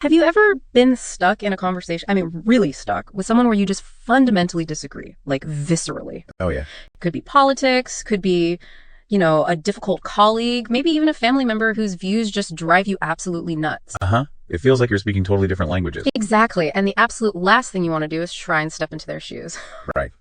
Have you ever been stuck in a conversation, really stuck, with someone where you just fundamentally disagree, like viscerally? Oh, yeah. Could be politics, could be, a difficult colleague, maybe even a family member whose views just drive you absolutely nuts. Uh-huh. It feels like you're speaking totally different languages. Exactly. And the absolute last thing you want to do is try and step into their shoes. Right.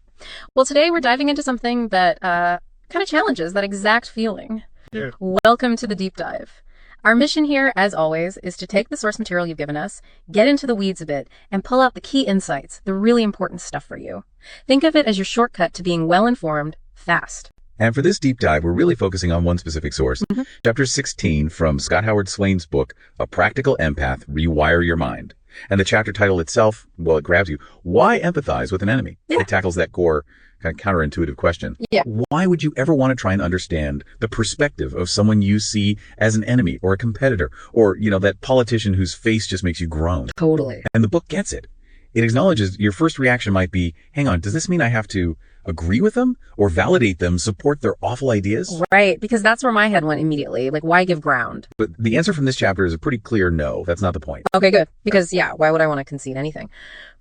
Well, today we're diving into something that kind of challenges that exact feeling. Yeah. Welcome to the deep dive. Our mission here, as always, is to take the source material you've given us, get into the weeds a bit, and pull out the key insights, the really important stuff for you. Think of it as your shortcut to being well-informed, fast. And for this deep dive, we're really focusing on one specific source. Chapter 16 from Scott Howard Swain's book, A Practical EmPath, Rewire Your Mind. And the chapter title itself, well, it grabs you. Why empathize with an enemy? Yeah. It tackles that core kind of counterintuitive question. Yeah. Why would you ever want to try and understand the perspective of someone you see as an enemy or a competitor or, that politician whose face just makes you groan? Totally. And the book gets it. It acknowledges your first reaction might be, hang on, does this mean I have to agree with them or validate them, support their awful ideas? Right, because that's where my head went immediately. Like, why give ground? But the answer from this chapter is a pretty clear no. That's not the point. Okay, good. Because, why would I want to concede anything?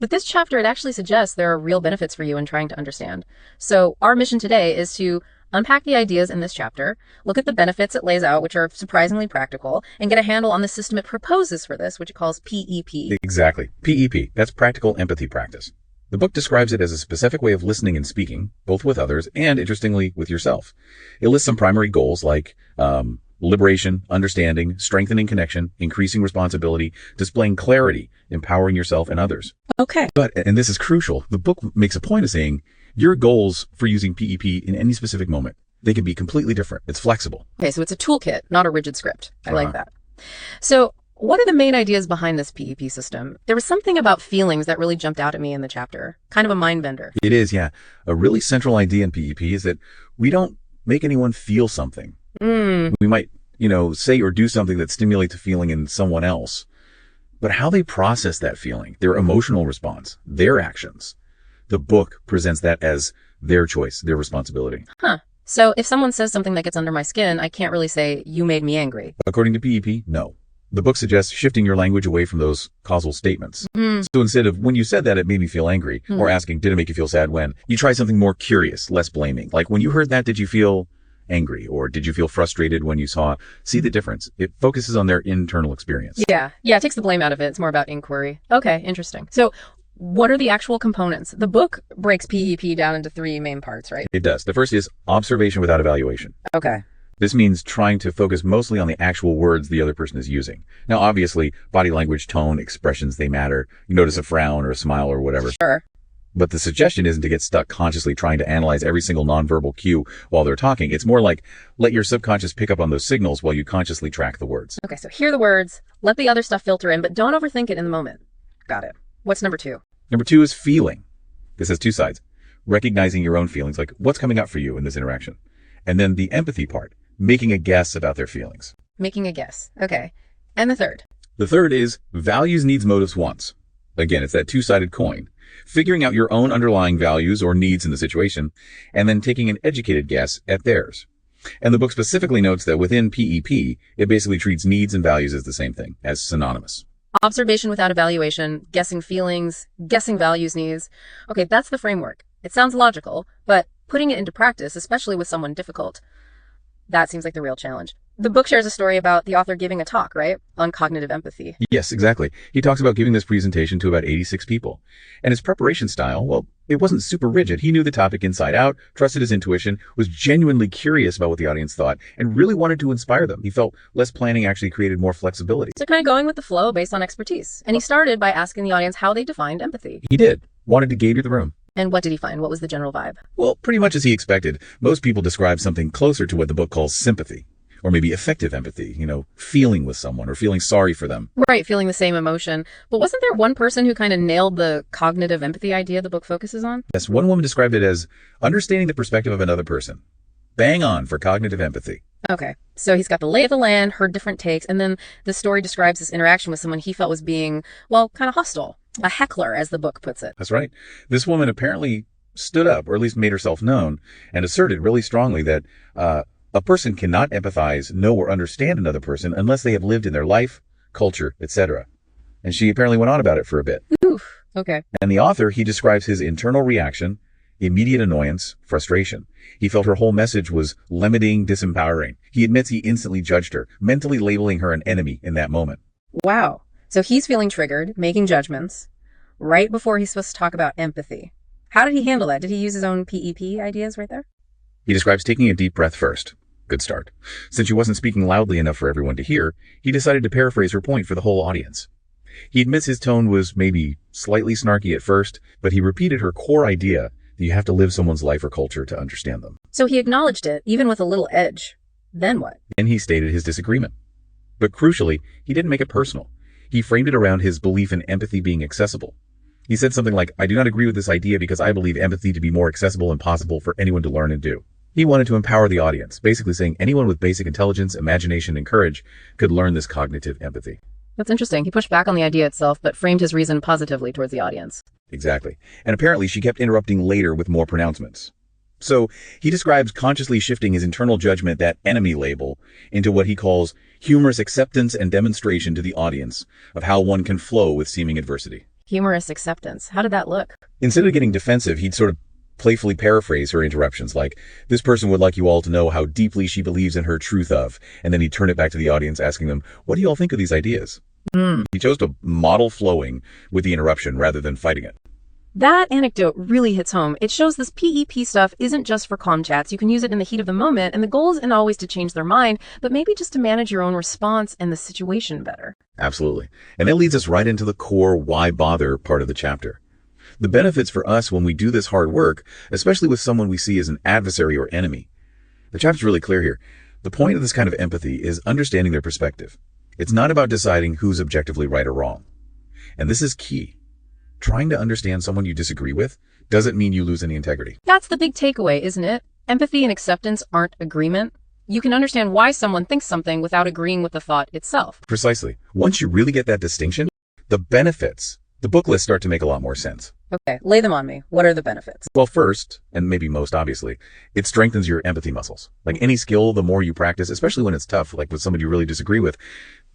But this chapter, it actually suggests there are real benefits for you in trying to understand. So our mission today is to unpack the ideas in this chapter, look at the benefits it lays out, which are surprisingly practical, and get a handle on the system it proposes for this, which it calls P.E.P. Exactly. P.E.P. That's practical empathy practice. The book describes it as a specific way of listening and speaking, both with others and, interestingly, with yourself. It lists some primary goals like liberation, understanding, strengthening connection, increasing responsibility, displaying clarity, empowering yourself and others. Okay. But, and this is crucial, the book makes a point of saying your goals for using P.E.P. in any specific moment, they can be completely different. It's flexible. Okay, so it's a toolkit, not a rigid script. I like that. So what are the main ideas behind this P.E.P. system? There was something about feelings that really jumped out at me in the chapter. Kind of a mind bender. It is, yeah. A really central idea in P.E.P. is that we don't make anyone feel something. We might, say or do something that stimulates a feeling in someone else. But how they process that feeling, their emotional response, their actions, the book presents that as their choice, their responsibility. Huh. So if someone says something that gets under my skin, I can't really say, you made me angry. According to P.E.P., no. The book suggests shifting your language away from those causal statements. So instead of, when you said that, it made me feel angry, or asking, did it make you feel sad when? You try something more curious, less blaming. Like, when you heard that, did you feel angry? Or did you feel frustrated when you saw? See the difference. It focuses on their internal experience. Yeah, it takes the blame out of it. It's more about inquiry. Okay, interesting. So what are the actual components? The book breaks P.E.P. down into three main parts, right? It does. The first is observation without evaluation. Okay. This means trying to focus mostly on the actual words the other person is using. Now, obviously, body language, tone, expressions, they matter. You notice a frown or a smile or whatever. Sure. But the suggestion isn't to get stuck consciously trying to analyze every single nonverbal cue while they're talking. It's more like let your subconscious pick up on those signals while you consciously track the words. Okay, so hear the words, let the other stuff filter in, but don't overthink it in the moment. Got it. What's number two? Number two is feeling. This has two sides. Recognizing your own feelings, like what's coming up for you in this interaction. And then the empathy part. Making a guess about their feelings. Making a guess. Okay. And the third? The third is values, needs, motives, wants. Again, it's that two-sided coin. Figuring out your own underlying values or needs in the situation, and then taking an educated guess at theirs. And the book specifically notes that within P.E.P., it basically treats needs and values as the same thing, as synonymous. Observation without evaluation, guessing feelings, guessing values, needs. Okay, that's the framework. It sounds logical, but putting it into practice, especially with someone difficult, that seems like the real challenge. The book shares a story about the author giving a talk, right? On cognitive empathy. Yes, exactly. He talks about giving this presentation to about 86 people. And his preparation style, well, it wasn't super rigid. He knew the topic inside out, trusted his intuition, was genuinely curious about what the audience thought, and really wanted to inspire them. He felt less planning actually created more flexibility. So kind of going with the flow based on expertise. And he started by asking the audience how they defined empathy. He did. Wanted to gauge the room. And what did he find? What was the general vibe? Well, pretty much as he expected. Most people describe something closer to what the book calls sympathy. Or maybe affective empathy, feeling with someone or feeling sorry for them. Right, feeling the same emotion. But wasn't there one person who kind of nailed the cognitive empathy idea the book focuses on? Yes, one woman described it as understanding the perspective of another person. Bang on for cognitive empathy. Okay, so he's got the lay of the land, heard different takes, and then the story describes this interaction with someone he felt was being, well, kind of hostile. A heckler, as the book puts it. That's right. This woman apparently stood up, or at least made herself known, and asserted really strongly that a person cannot empathize, know, or understand another person unless they have lived in their life, culture, etc. And she apparently went on about it for a bit. Oof. Okay. And the author, he describes his internal reaction, immediate annoyance, frustration. He felt her whole message was limiting, disempowering. He admits he instantly judged her, mentally labeling her an enemy in that moment. Wow. So he's feeling triggered, making judgments, right before he's supposed to talk about empathy. How did he handle that? Did he use his own P.E.P ideas right there? He describes taking a deep breath first. Good start. Since she wasn't speaking loudly enough for everyone to hear, he decided to paraphrase her point for the whole audience. He admits his tone was maybe slightly snarky at first, but he repeated her core idea that you have to live someone's life or culture to understand them. So he acknowledged it, even with a little edge. Then what? Then he stated his disagreement. But crucially, he didn't make it personal. He framed it around his belief in empathy being accessible. He said something like, I do not agree with this idea because I believe empathy to be more accessible and possible for anyone to learn and do. He wanted to empower the audience, basically saying anyone with basic intelligence, imagination, and courage could learn this cognitive empathy. That's interesting. He pushed back on the idea itself, but framed his reason positively towards the audience. Exactly. And apparently she kept interrupting later with more pronouncements. So he describes consciously shifting his internal judgment, that enemy label, into what he calls humorous acceptance and demonstration to the audience of how one can flow with seeming adversity. Humorous acceptance. How did that look? Instead of getting defensive, he'd sort of playfully paraphrase her interruptions like, this person would like you all to know how deeply she believes in her truth of, and then he'd turn it back to the audience asking them, what do you all think of these ideas? He chose to model flowing with the interruption rather than fighting it. That anecdote really hits home. It shows this P.E.P stuff isn't just for calm chats. You can use it in the heat of the moment, and the goal isn't always to change their mind, but maybe just to manage your own response and the situation better. Absolutely. And that leads us right into the core why bother part of the chapter. The benefits for us when we do this hard work, especially with someone we see as an adversary or enemy. The chapter's really clear here. The point of this kind of empathy is understanding their perspective. It's not about deciding who's objectively right or wrong. And this is key. Trying to understand someone you disagree with doesn't mean you lose any integrity. That's the big takeaway, isn't it? Empathy and acceptance aren't agreement. You can understand why someone thinks something without agreeing with the thought itself. Precisely. Once you really get that distinction, the benefits, the book lists start to make a lot more sense. Okay, lay them on me. What are the benefits? Well, first, and maybe most obviously, it strengthens your empathy muscles. Like any skill, the more you practice, especially when it's tough, like with somebody you really disagree with,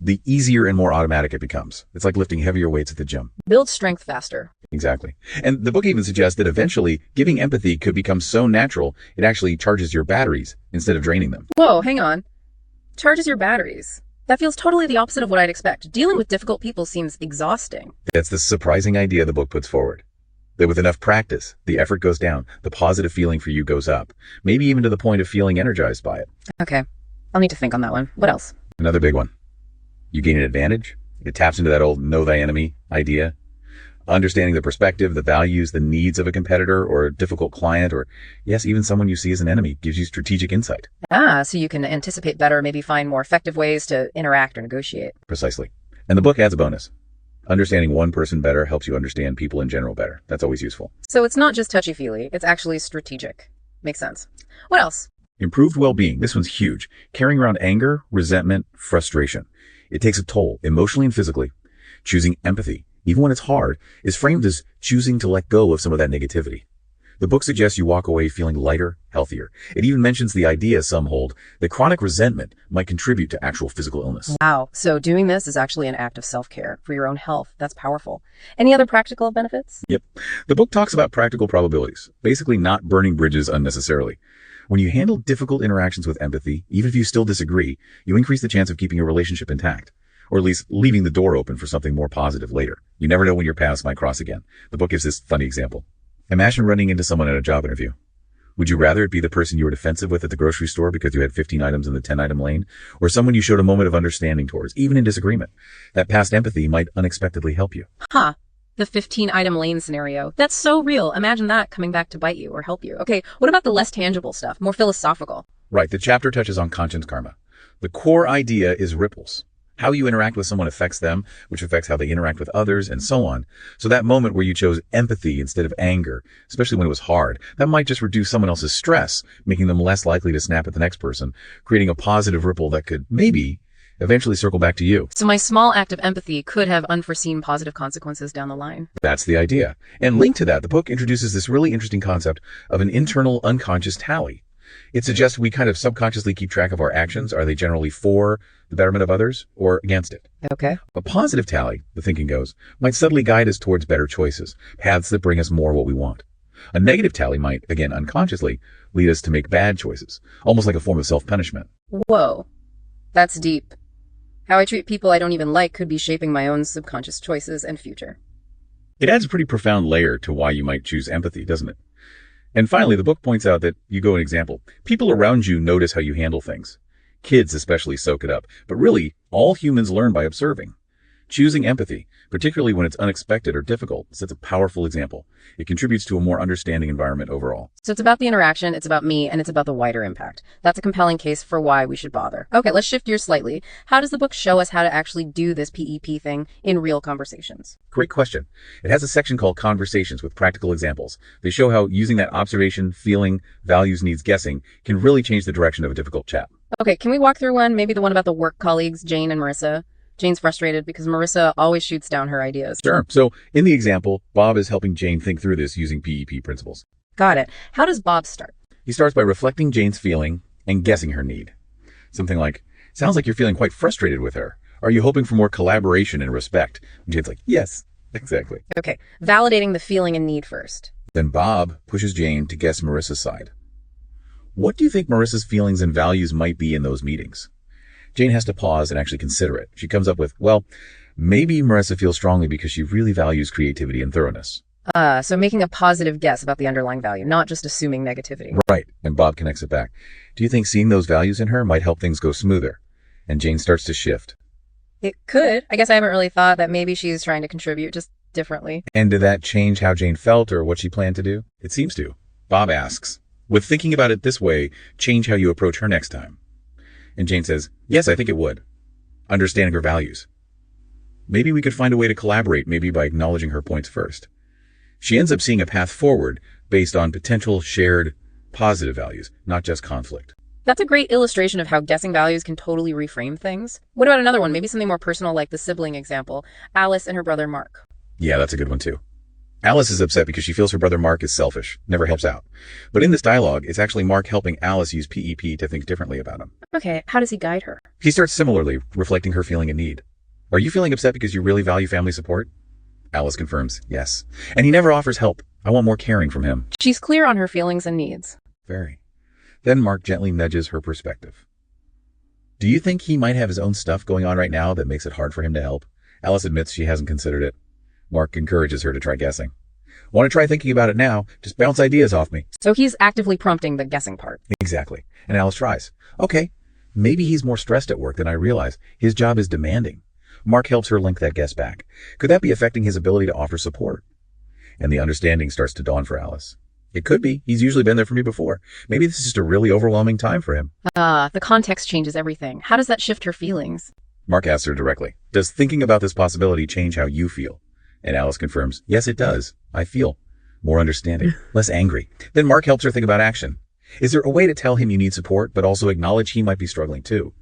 the easier and more automatic it becomes. It's like lifting heavier weights at the gym. Build strength faster. Exactly. And the book even suggests that eventually giving empathy could become so natural, it actually charges your batteries instead of draining them. Whoa, hang on. Charges your batteries. That feels totally the opposite of what I'd expect. Dealing with difficult people seems exhausting. That's the surprising idea the book puts forward. That with enough practice, the effort goes down, the positive feeling for you goes up, maybe even to the point of feeling energized by it. Okay, I'll need to think on that one. What else? Another big one. You gain an advantage. It taps into that old know thy enemy idea. Understanding the perspective, the values, the needs of a competitor or a difficult client, or yes, even someone you see as an enemy, gives you strategic insight. So you can anticipate better, maybe find more effective ways to interact or negotiate. Precisely. And the book adds a bonus. Understanding one person better helps you understand people in general better. That's always useful. So it's not just touchy-feely, it's actually strategic. Makes sense. What else? Improved well-being. This one's huge. Carrying around anger, resentment, frustration. It takes a toll, emotionally and physically. Choosing empathy, even when it's hard, is framed as choosing to let go of some of that negativity. The book suggests you walk away feeling lighter, healthier. It even mentions the idea some hold that chronic resentment might contribute to actual physical illness. Wow. So doing this is actually an act of self-care for your own health. That's powerful. Any other practical benefits? Yep. The book talks about practical probabilities, basically not burning bridges unnecessarily. When you handle difficult interactions with empathy, even if you still disagree, you increase the chance of keeping your relationship intact, or at least leaving the door open for something more positive later. You never know when your paths might cross again. The book gives this funny example. Imagine running into someone at a job interview. Would you rather it be the person you were defensive with at the grocery store because you had 15 items in the 10-item lane, or someone you showed a moment of understanding towards, even in disagreement? That past empathy might unexpectedly help you. Huh. The 15-item lane scenario. That's so real. Imagine that coming back to bite you or help you. Okay, what about the less tangible stuff, more philosophical? Right, the chapter touches on conscience karma. The core idea is ripples. How you interact with someone affects them, which affects how they interact with others, and so on. So that moment where you chose empathy instead of anger, especially when it was hard, that might just reduce someone else's stress, making them less likely to snap at the next person, creating a positive ripple that could maybe eventually circle back to you. So my small act of empathy could have unforeseen positive consequences down the line. That's the idea. And linked to that, the book introduces this really interesting concept of an internal unconscious tally. It suggests we kind of subconsciously keep track of our actions. Are they generally for the betterment of others or against it? Okay. A positive tally, the thinking goes, might subtly guide us towards better choices, paths that bring us more what we want. A negative tally might, again unconsciously, lead us to make bad choices, almost like a form of self-punishment. Whoa, that's deep. How I treat people I don't even like could be shaping my own subconscious choices and future. It adds a pretty profound layer to why you might choose empathy, doesn't it? And finally, the book points out that, you go an example, people around you notice how you handle things. Kids especially soak it up, but really, all humans learn by observing. Choosing empathy, particularly when it's unexpected or difficult, sets a powerful example. It contributes to a more understanding environment overall. So it's about the interaction, it's about me, and it's about the wider impact. That's a compelling case for why we should bother. Okay, let's shift gears slightly. How does the book show us how to actually do this P.E.P thing in real conversations? Great question. It has a section called Conversations with practical examples. They show how using that observation, feeling, values, needs, guessing can really change the direction of a difficult chat. Okay, can we walk through one? Maybe the one about the work colleagues, Jane and Marissa. Jane's frustrated because Marissa always shoots down her ideas. Sure. So in the example, Bob is helping Jane think through this using P.E.P principles. Got it. How does Bob start? He starts by reflecting Jane's feeling and guessing her need. Something like, sounds like you're feeling quite frustrated with her. Are you hoping for more collaboration and respect? And Jane's like, yes, exactly. Okay, validating the feeling and need first. Then Bob pushes Jane to guess Marissa's side. What do you think Marissa's feelings and values might be in those meetings? Jane has to pause and actually consider it. She comes up with, well, maybe Marissa feels strongly because she really values creativity and thoroughness. So making a positive guess about the underlying value, not just assuming negativity. Right. And Bob connects it back. Do you think seeing those values in her might help things go smoother? And Jane starts to shift. It could. I guess I haven't really thought that maybe she's trying to contribute just differently. And did that change how Jane felt or what she planned to do? It seems to. Bob asks, would thinking about it this way change how you approach her next time? And Jane says, yes, I think it would. Understanding her values. Maybe we could find a way to collaborate, maybe by acknowledging her points first. She ends up seeing a path forward based on potential shared positive values, not just conflict. That's a great illustration of how guessing values can totally reframe things. What about another one? Maybe something more personal like the sibling example, Alice and her brother Mark. Yeah, that's a good one too. Alice is upset because she feels her brother Mark is selfish, never helps out. But in this dialogue, it's actually Mark helping Alice use P.E.P to think differently about him. Okay, how does he guide her? He starts similarly, reflecting her feeling and need. Are you feeling upset because you really value family support? Alice confirms, yes. And he never offers help. I want more caring from him. She's clear on her feelings and needs. Very. Then Mark gently nudges her perspective. Do you think he might have his own stuff going on right now that makes it hard for him to help? Alice admits she hasn't considered it. Mark encourages her to try guessing. Want to try thinking about it now? Just bounce ideas off me. So he's actively prompting the guessing part. Exactly. And Alice tries. Okay, maybe he's more stressed at work than I realize. His job is demanding. Mark helps her link that guess back. Could that be affecting his ability to offer support? And the understanding starts to dawn for Alice. It could be. He's usually been there for me before. Maybe this is just a really overwhelming time for him. The context changes everything. How does that shift her feelings? Mark asks her directly, does thinking about this possibility change how you feel? And Alice confirms, yes, it does. I feel more understanding, less angry. Then Mark helps her think about action. Is there a way to tell him you need support, but also acknowledge he might be struggling too?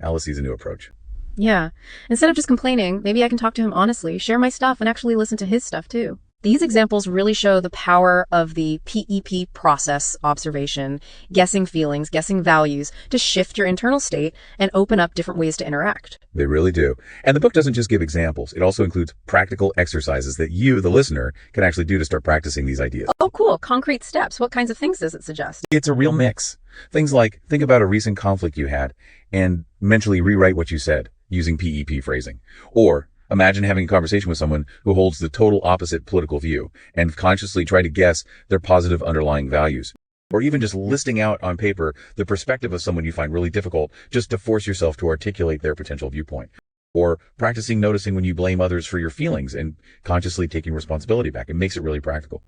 Alice sees a new approach. Yeah. Instead of just complaining, maybe I can talk to him honestly, share my stuff, and actually listen to his stuff too. These examples really show the power of the P.E.P process, observation, guessing feelings, guessing values, to shift your internal state and open up different ways to interact. They really do. And the book doesn't just give examples. It also includes practical exercises that you, the listener, can actually do to start practicing these ideas. Oh, cool. Concrete steps. What kinds of things does it suggest? It's a real mix. Things like think about a recent conflict you had and mentally rewrite what you said using P.E.P phrasing. Or imagine having a conversation with someone who holds the total opposite political view and consciously try to guess their positive underlying values. Or even just listing out on paper the perspective of someone you find really difficult just to force yourself to articulate their potential viewpoint. Or practicing noticing when you blame others for your feelings and consciously taking responsibility back. It makes it really practical.